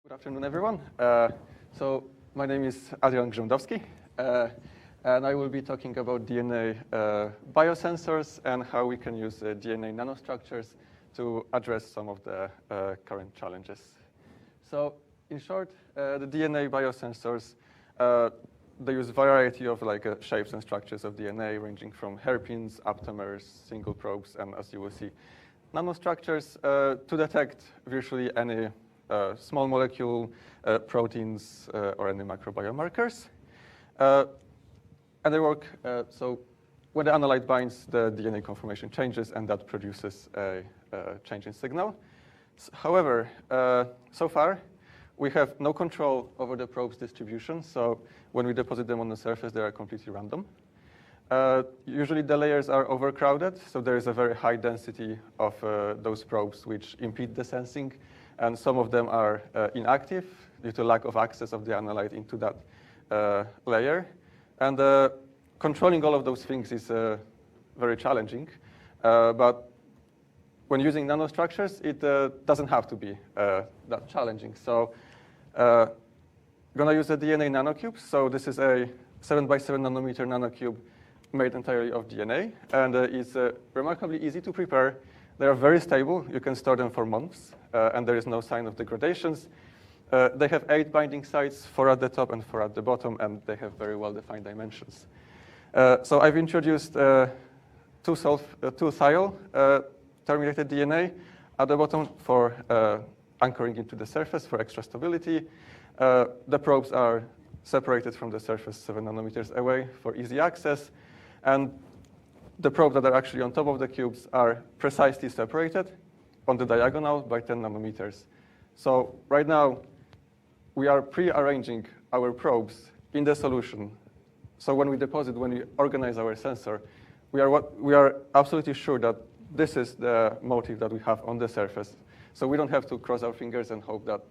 Good afternoon, everyone. So my name is Adrian Grzedowski, and I will be talking about DNA biosensors and how we can use DNA nanostructures to address some of the current challenges. So in short, the DNA biosensors, they use a variety of shapes and structures of DNA, ranging from hairpins, aptamers, single probes, and as you will see, nanostructures to detect virtually any small molecule, proteins, or any macrobiomarkers. And they work, so when the analyte binds, the DNA conformation changes, and that produces a change in signal. However, so far, we have no control over the probe's distribution. So when we deposit them on the surface, they are completely random. Usually the layers are overcrowded, so there is a very high density of those probes which impede the sensing, and some of them are inactive due to lack of access of the analyte into that layer. And controlling all of those things is very challenging, but when using nanostructures, it doesn't have to be that challenging. So I'm gonna use a DNA Nano-Cube. So this is a 7x7 nanometer nanocube made entirely of DNA, and it's remarkably easy to prepare. They are very stable. You can store them for months, and there is no sign of degradations. They have 8 binding sites, 4 at the top and 4 at the bottom, and they have very well-defined dimensions. So I've introduced two thiol terminated DNA at the bottom for anchoring into the surface for extra stability. The probes are separated from the surface 7 nanometers away for easy access. And the probes that are actually on top of the cubes are precisely separated on the diagonal by 10 nanometers. So right now, we are pre-arranging our probes in the solution. So when we organize our sensor, we are absolutely sure that this is the motif that we have on the surface. So we don't have to cross our fingers and hope that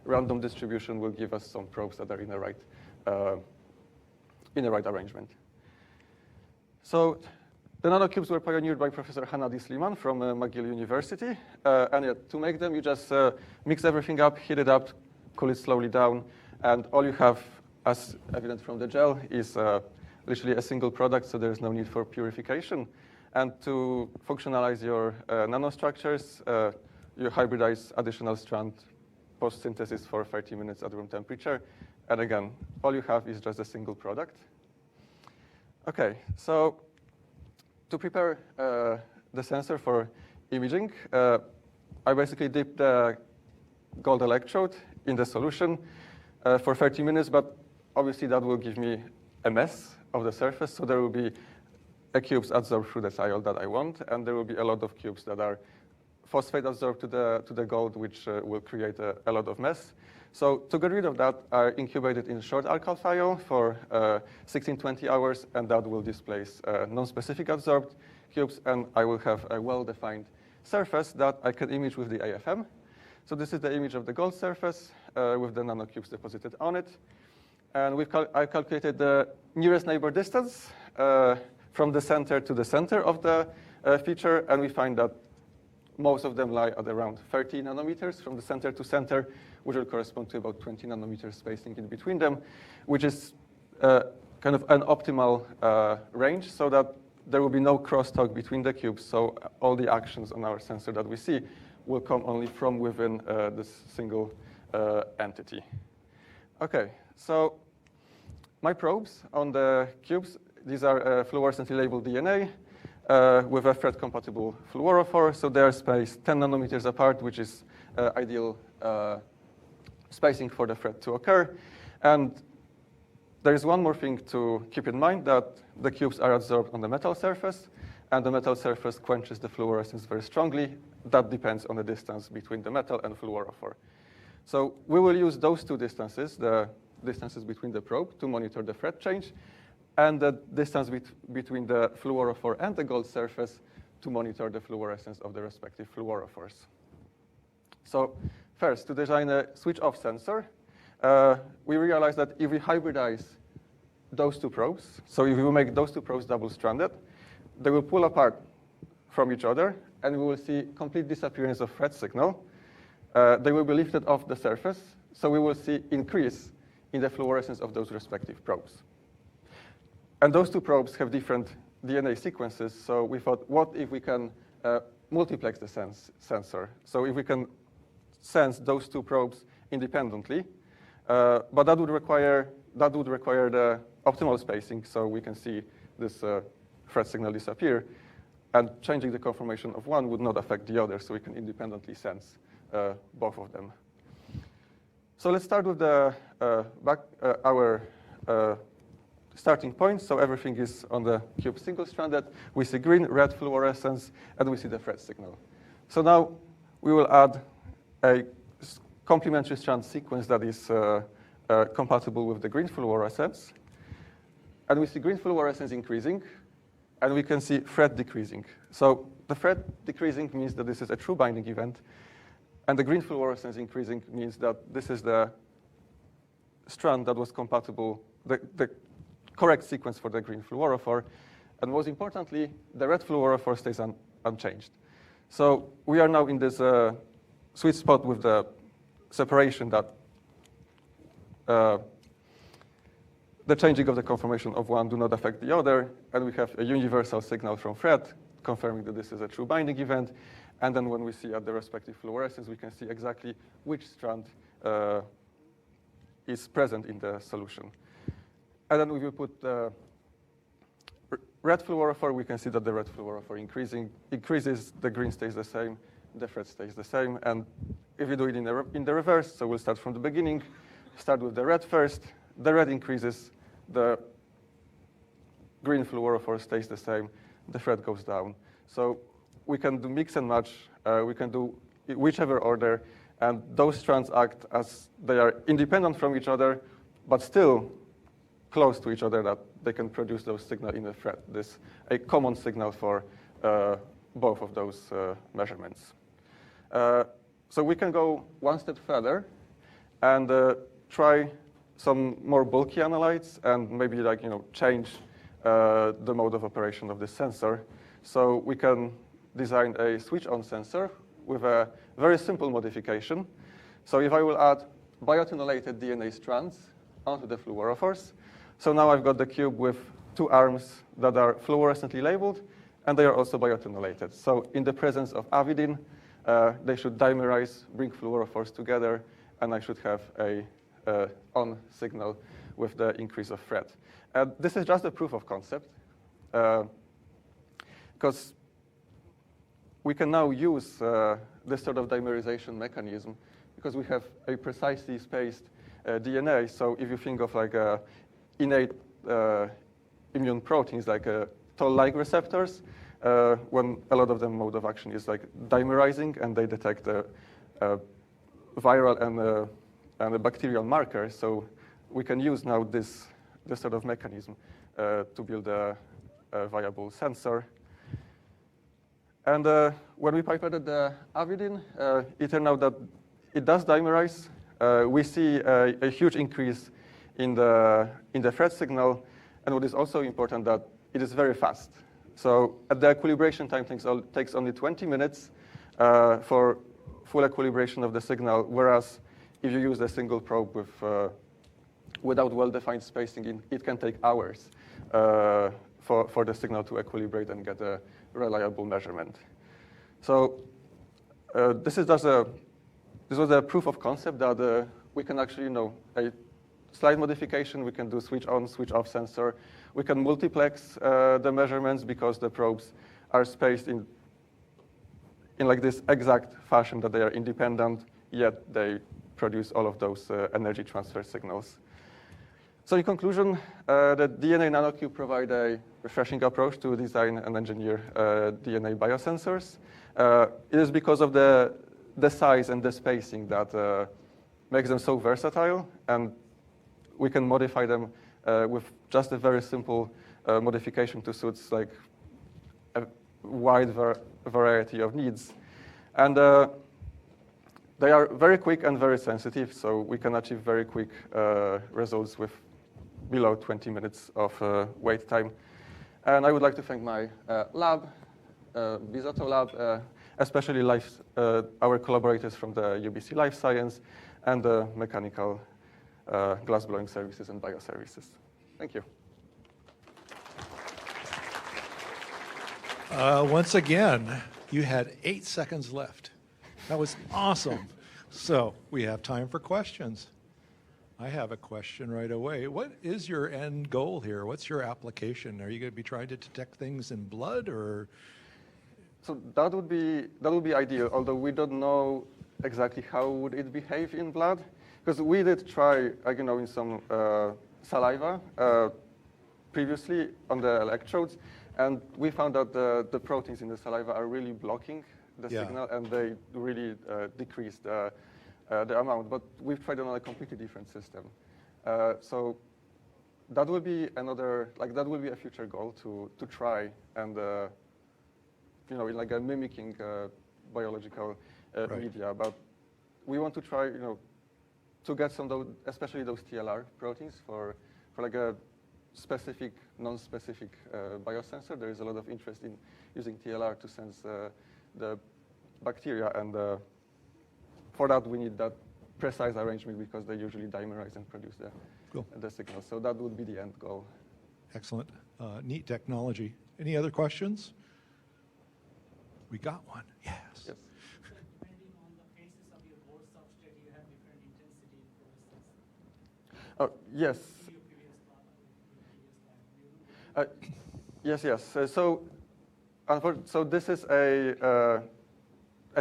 random distribution will give us some probes that are in the right arrangement. So the nanocubes were pioneered by Professor Hannah Sliman from McGill University. And to make them, you just mix everything up, heat it up, cool it slowly down, and all you have, as evident from the gel, is literally a single product, so there's no need for purification. And to functionalize your nanostructures, you hybridize additional strand post-synthesis for 30 minutes at room temperature. And again, all you have is just a single product. OK, so to prepare the sensor for imaging, I basically dip the gold electrode in the solution for 30 minutes, but obviously that will give me a mess of the surface. So there will be cubes adsorbed through the thiol that I want, and there will be a lot of cubes that are phosphate adsorbed to the gold, which will create a lot of mess. So to get rid of that, I incubate it in short alkyl thiol for 16-20 hours, and that will displace non-specific adsorbed cubes, and I will have a well-defined surface that I can image with the AFM. So this is the image of the gold surface with the nanocubes deposited on it. And I calculated the nearest neighbor distance from the center to the center of the feature, and we find that most of them lie at around 30 nanometers from the center to center, which will correspond to about 20 nanometers spacing in between them, which is kind of an optimal range, so that there will be no crosstalk between the cubes. So all the actions on our sensor that we see will come only from within this single entity. OK, so my probes on the cubes, these are fluorescently labeled DNA with a thread-compatible fluorophore. So they are spaced 10 nanometers apart, which is ideal spacing for the thread to occur. And there is one more thing to keep in mind, that the cubes are adsorbed on the metal surface, and the metal surface quenches the fluorescence very strongly. That depends on the distance between the metal and fluorophore. So we will use those two distances, the distances between the probe, to monitor the thread change, and the distance between the fluorophore and the gold surface to monitor the fluorescence of the respective fluorophores. So first, to design a switch-off sensor, we realized that if we hybridize those two probes, so if we make those two probes double-stranded, they will pull apart from each other, and we will see complete disappearance of thread signal. They will be lifted off the surface So we will see increase in the fluorescence of those respective probes. And those two probes have different DNA sequences, so we thought, what if we can multiplex the sensor? So if we can sense those two probes independently, but that would require the optimal spacing, so we can see this thread signal disappear, and changing the conformation of one would not affect the other, so we can independently sense both of them. So let's start with our starting point. So everything is on the cube single-stranded. We see green, red fluorescence, and we see the thread signal. So now we will add a complementary strand sequence that is compatible with the green fluorescence. And we see green fluorescence increasing, and we can see thread decreasing. So the thread decreasing means that this is a true binding event, and the green fluorescence increasing means that this is the strand that was compatible, the correct sequence for the green fluorophore. And most importantly, the red fluorophore stays unchanged. So we are now in this sweet spot with the separation that the changing of the conformation of one do not affect the other, and we have a universal signal from thread confirming that this is a true binding event. And then when we see at the respective fluorescence, we can see exactly which strand is present in the solution. And then we will put the red fluorophore. We can see that the red fluorophore increases, the green stays the same, the thread stays the same. And if you do it in the reverse, so we'll start from the beginning, start with the red first, the red increases, the green fluorophore stays the same, the thread goes down. So we can do mix and match, we can do whichever order, and those strands act as they are independent from each other, but still close to each other, that they can produce those signals in a thread. This a common signal for both of those measurements. So we can go one step further and try some more bulky analytes and maybe change the mode of operation of this sensor. So we can design a switch-on sensor with a very simple modification. So if I will add biotinolated DNA strands onto the fluorophores, so now I've got the cube with two arms that are fluorescently labeled, and they are also biotinolated. So in the presence of avidin, they should dimerize, bring fluorophores together, and I should have a on signal with the increase of thread. This is just a proof of concept, because we can now use this sort of dimerization mechanism because we have a precisely spaced DNA. So if you think of like innate immune proteins, like toll-like receptors, when a lot of them mode of action is like dimerizing, and they detect viral and a bacterial marker. So we can use now this sort of mechanism to build a viable sensor. And when we pipetted the avidin, it turned out that it does dimerize. We see a huge increase in the thread signal, and what is also important, that it is very fast. So at the equilibration time takes only 20 minutes for full equilibration of the signal, whereas if you use a single probe without well-defined spacing, it can take hours for the signal to equilibrate and get a reliable measurement. So this was a proof of concept that we can actually, a slight modification, we can do switch-on, switch-off sensor. We can multiplex the measurements because the probes are spaced in like this exact fashion that they are independent, yet they produce all of those energy transfer signals. So in conclusion, the DNA nanocube provide a refreshing approach to design and engineer DNA biosensors. It is because of the size and the spacing that makes them so versatile, and we can modify them with just a very simple modification to suit like a wide variety of needs. And they are very quick and very sensitive, so we can achieve very quick results with below 20 minutes of wait time. And I would like to thank my lab, Bisoto lab, especially our collaborators from the UBC Life Science and the mechanical glassblowing services and bioservices. Thank you. Once again, you had 8 seconds left. That was awesome. So we have time for questions. I have a question right away. What is your end goal here? What's your application? Are you going to be trying to detect things in blood, or? So that would be ideal, although we don't know exactly how would it behave in blood, because we did try, in some saliva previously on the electrodes, and we found that the proteins in the saliva are really blocking the signal, and they really decrease the amount. But we've tried on a completely different system. So that will be that will be a future goal to try and, mimicking biological media. But we want to try, to get some, especially those TLR proteins for like a specific, non-specific biosensor. There is a lot of interest in using TLR to sense the bacteria, and for that we need that precise arrangement because they usually dimerize and produce the signal. So that would be the end goal. Excellent. Neat technology. Any other questions? We got one. Yes. Yes. Depending on the phases of your core substrate, you have different intensity fluorescence. Oh, yes. Yes. So this is a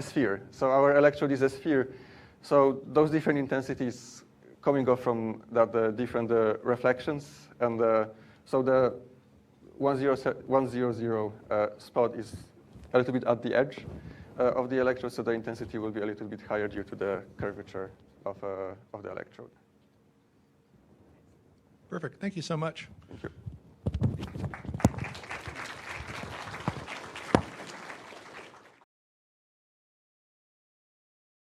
sphere. So our electrode is a sphere. So those different intensities coming off from that different reflections, and so the 100 spot is a little bit at the edge of the electrode, so the intensity will be a little bit higher due to the curvature of the electrode. Perfect. Thank you so much. Thank you.